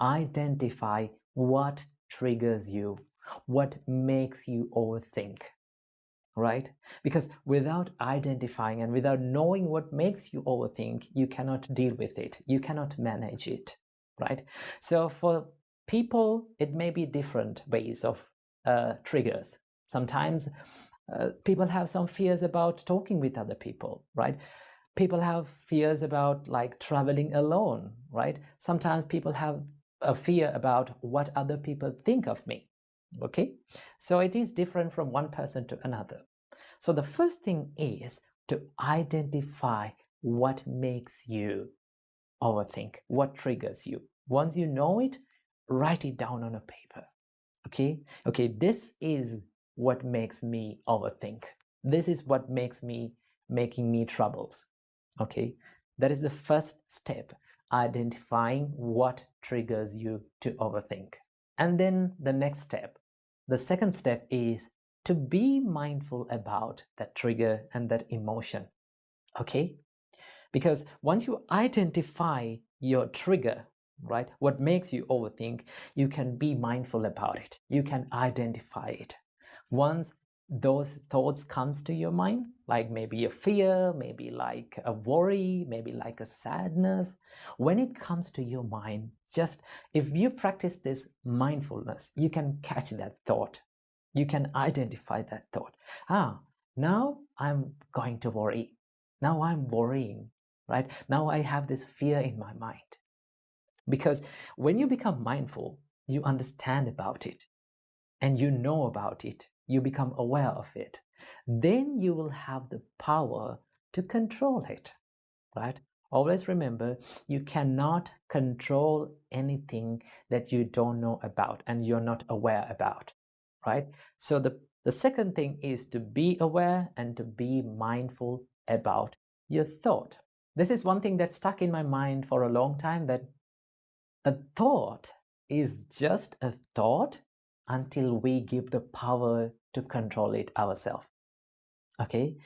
identify what triggers you, what makes you overthink, right? Because without identifying and without knowing what makes you overthink, you cannot deal with it, you cannot manage it, right? So for people, it may be different ways of triggers. Sometimes people have some fears about talking with other people, right? People have fears about like traveling alone, right? Sometimes people have a fear about what other people think of me. Okay, so it is different from one person to another. So the first thing is to identify what makes you overthink, what triggers you. Once you know it, write it down on a paper. Okay, this is what makes me overthink. This is what making me troubles. Okay, that is the first step, identifying what triggers you to overthink. And then the next step, the second step, is to be mindful about that trigger and that emotion. Okay, because once you identify your trigger, right, what makes you overthink, you can be mindful about it, you can identify it. Once those thoughts comes to your mind, like maybe a fear, maybe like a worry, maybe like a sadness, when it comes to your mind, just if you practice this mindfulness, you can catch that thought, you can identify that thought. Now I'm going to worry, now I'm worrying, right? Now I have this fear in my mind. Because when you become mindful, you understand about it and you know about it, you become aware of it, then you will have the power to control it, right? Always remember, you cannot control anything that you don't know about and you're not aware about, right? So the second thing is to be aware and to be mindful about your thought. This is one thing that stuck in my mind for a long time, that a thought is just a thought until we give the power to control it ourselves. Okay,